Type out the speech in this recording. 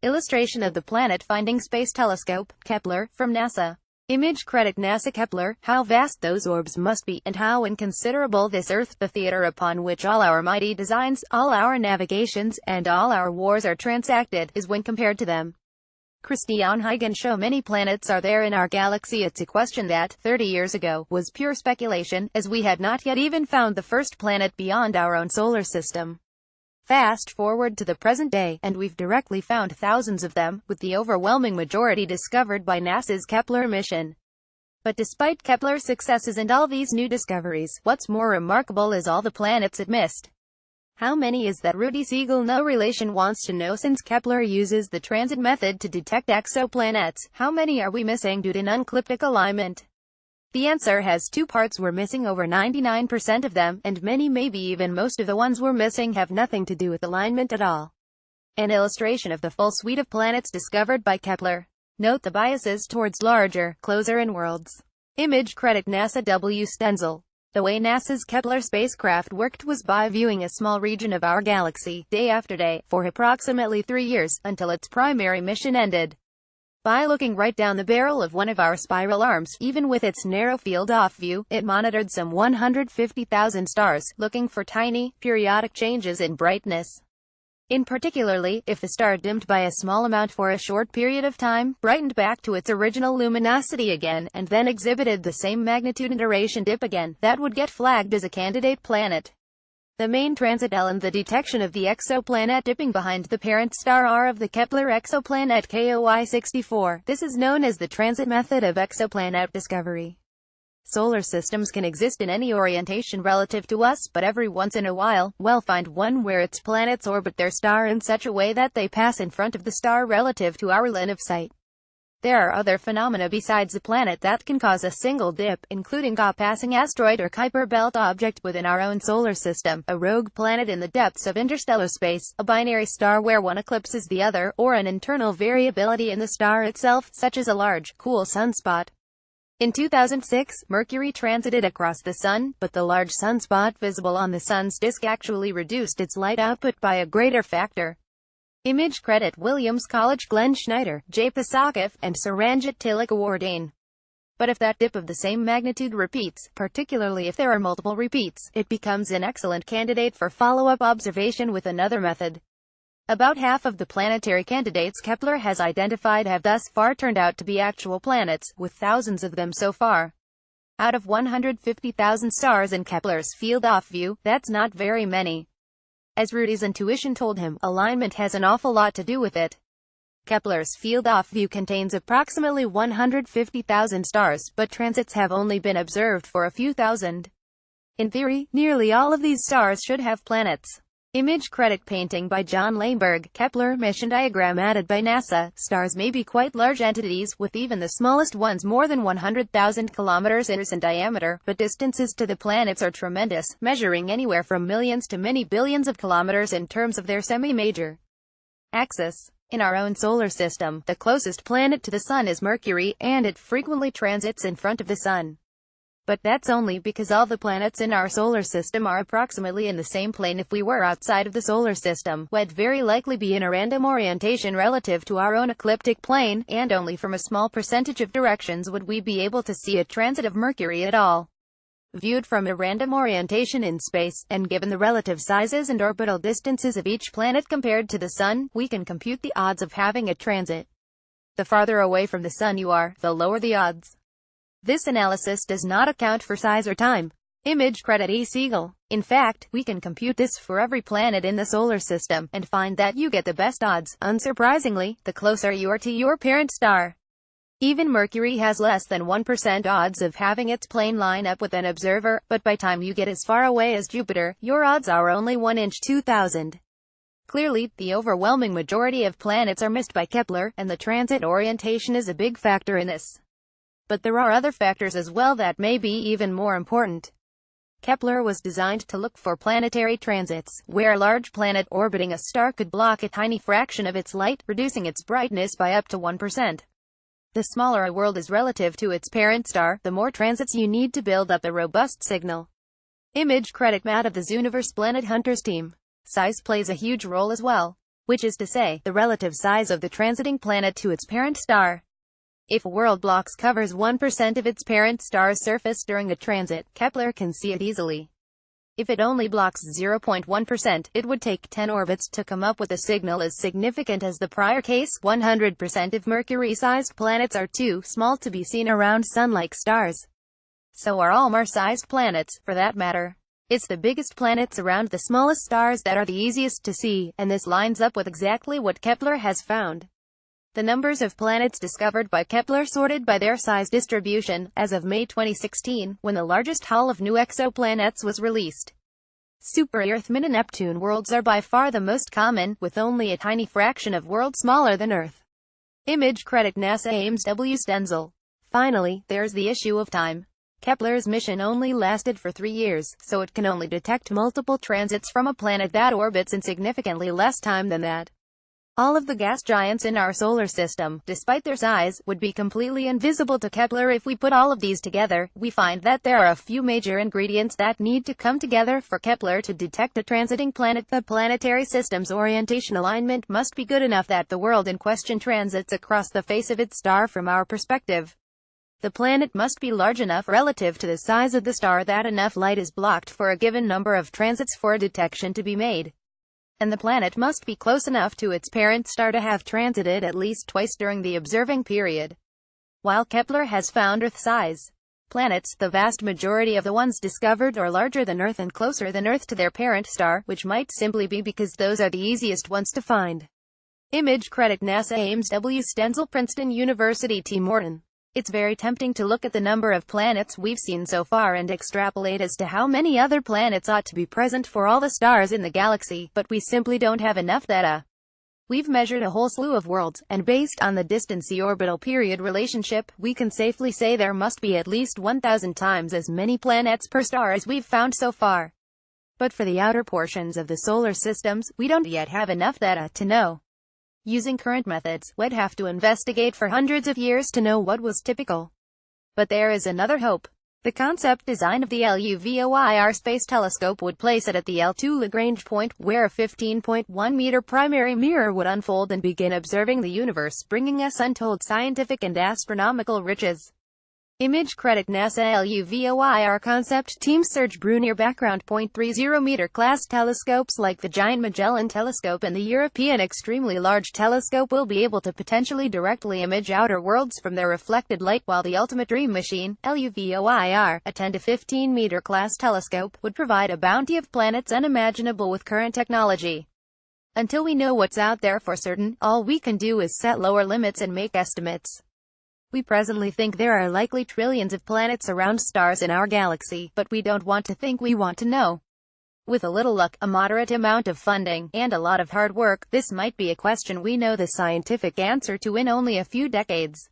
Illustration of the planet-finding space telescope, Kepler, from NASA. Image credit NASA Kepler. How vast those orbs must be, and how inconsiderable this Earth, the theater upon which all our mighty designs, all our navigations, and all our wars are transacted, is when compared to them. Christian Huygens. Show many planets are there in our galaxy. It's a question that, 30 years ago, was pure speculation, as we had not yet even found the first planet beyond our own solar system. Fast forward to the present day, and we've directly found thousands of them, with the overwhelming majority discovered by NASA's Kepler mission. But despite Kepler's successes and all these new discoveries, what's more remarkable is all the planets it missed. How many is that? Rudy Siegel, No Relation, wants to know. Since Kepler uses the transit method to detect exoplanets, how many are we missing due to non-ecliptic alignment? The answer has two parts. We're missing over 99% of them, and many, maybe even most of the ones we're missing have nothing to do with alignment at all. An illustration of the full suite of planets discovered by Kepler. Note the biases towards larger, closer-in worlds. Image credit NASA W. Stenzel. The way NASA's Kepler spacecraft worked was by viewing a small region of our galaxy, day after day, for approximately 3 years, until its primary mission ended. By looking right down the barrel of one of our spiral arms, even with its narrow field-of view, it monitored some 150,000 stars, looking for tiny, periodic changes in brightness. In particularly, if the star dimmed by a small amount for a short period of time, brightened back to its original luminosity again, and then exhibited the same magnitude and duration dip again, that would get flagged as a candidate planet. The main transit element, the detection of the exoplanet dipping behind the parent star R of the Kepler exoplanet KOI 64. This is known as the transit method of exoplanet discovery. Solar systems can exist in any orientation relative to us, but every once in a while, we'll find one where its planets orbit their star in such a way that they pass in front of the star relative to our line of sight. There are other phenomena besides the planet that can cause a single dip, including a passing asteroid or Kuiper belt object within our own solar system, a rogue planet in the depths of interstellar space, a binary star where one eclipses the other, or an internal variability in the star itself, such as a large, cool sunspot. In 2006, Mercury transited across the Sun, but the large sunspot visible on the Sun's disk actually reduced its light output by a greater factor. Image credit Williams College, Glenn Schneider, J. Pasakov, and Saranjit Tilakawardane. But if that dip of the same magnitude repeats, particularly if there are multiple repeats, it becomes an excellent candidate for follow-up observation with another method. About half of the planetary candidates Kepler has identified have thus far turned out to be actual planets, with thousands of them so far. Out of 150,000 stars in Kepler's field-of view, that's not very many. As Rudy's intuition told him, alignment has an awful lot to do with it. Kepler's field-of view contains approximately 150,000 stars, but transits have only been observed for a few thousand. In theory, nearly all of these stars should have planets. Image credit painting by John Lamberg, Kepler mission diagram added by NASA. Stars may be quite large entities, with even the smallest ones more than 100,000 kilometers in diameter, but distances to the planets are tremendous, measuring anywhere from millions to many billions of kilometers in terms of their semi-major axis. In our own solar system, the closest planet to the Sun is Mercury, and it frequently transits in front of the Sun. But that's only because all the planets in our solar system are approximately in the same plane. If we were outside of the solar system, we'd very likely be in a random orientation relative to our own ecliptic plane, and only from a small percentage of directions would we be able to see a transit of Mercury at all. Viewed from a random orientation in space, and given the relative sizes and orbital distances of each planet compared to the Sun, we can compute the odds of having a transit. The farther away from the Sun you are, the lower the odds. This analysis does not account for size or time. Image credit E. Siegel. In fact, we can compute this for every planet in the solar system, and find that you get the best odds, unsurprisingly, the closer you are to your parent star. Even Mercury has less than 1% odds of having its plane line up with an observer, but by time you get as far away as Jupiter, your odds are only 1 in 2,000. Clearly, the overwhelming majority of planets are missed by Kepler, and the transit orientation is a big factor in this. But there are other factors as well that may be even more important. Kepler was designed to look for planetary transits, where a large planet orbiting a star could block a tiny fraction of its light, reducing its brightness by up to 1%. The smaller a world is relative to its parent star, the more transits you need to build up a robust signal. Image credit Matt of the Zooniverse Planet Hunters team. Size plays a huge role as well. which is to say, the relative size of the transiting planet to its parent star. If a world blocks covers 1% of its parent star's surface during a transit, Kepler can see it easily. If it only blocks 0.1%, it would take 10 orbits to come up with a signal as significant as the prior case. 100% of Mercury-sized planets are too small to be seen around Sun-like stars. So are all Mars-sized planets, for that matter. It's the biggest planets around the smallest stars that are the easiest to see, and this lines up with exactly what Kepler has found. The numbers of planets discovered by Kepler sorted by their size distribution, as of May 2016, when the largest haul of new exoplanets was released. Super-Earth mini-Neptune worlds are by far the most common, with only a tiny fraction of worlds smaller than Earth. Image credit NASA Ames W. Stenzel. Finally, there's the issue of time. Kepler's mission only lasted for 3 years, so it can only detect multiple transits from a planet that orbits in significantly less time than that. All of the gas giants in our solar system, despite their size, would be completely invisible to Kepler if we put all of these together. We find that there are a few major ingredients that need to come together for Kepler to detect a transiting planet. The planetary system's orientation alignment must be good enough that the world in question transits across the face of its star from our perspective. The planet must be large enough relative to the size of the star that enough light is blocked for a given number of transits for a detection to be made. And the planet must be close enough to its parent star to have transited at least twice during the observing period. While Kepler has found Earth-size planets, the vast majority of the ones discovered are larger than Earth and closer than Earth to their parent star, which might simply be because those are the easiest ones to find. Image credit NASA Ames W. Stenzel Princeton University T. Morton. It's very tempting to look at the number of planets we've seen so far and extrapolate as to how many other planets ought to be present for all the stars in the galaxy, but we simply don't have enough data. We've measured a whole slew of worlds, and based on the distance-orbital period relationship, we can safely say there must be at least 1,000 times as many planets per star as we've found so far. But for the outer portions of the solar systems, we don't yet have enough data to know. Using current methods, we'd have to investigate for hundreds of years to know what was typical. But there is another hope. The concept design of the LUVOIR space telescope would place it at the L2 Lagrange point, where a 15.1-meter primary mirror would unfold and begin observing the universe, bringing us untold scientific and astronomical riches. Image credit NASA LUVOIR concept team Serge Brunier background. 0.30-meter class telescopes like the Giant Magellan Telescope and the European Extremely Large Telescope will be able to potentially directly image outer worlds from their reflected light, while the ultimate dream machine, LUVOIR, a 10 to 15-meter class telescope, would provide a bounty of planets unimaginable with current technology. Until we know what's out there for certain, all we can do is set lower limits and make estimates. We presently think there are likely trillions of planets around stars in our galaxy, but we don't want to think we want to know. With a little luck, a moderate amount of funding, and a lot of hard work, this might be a question we know the scientific answer to in only a few decades.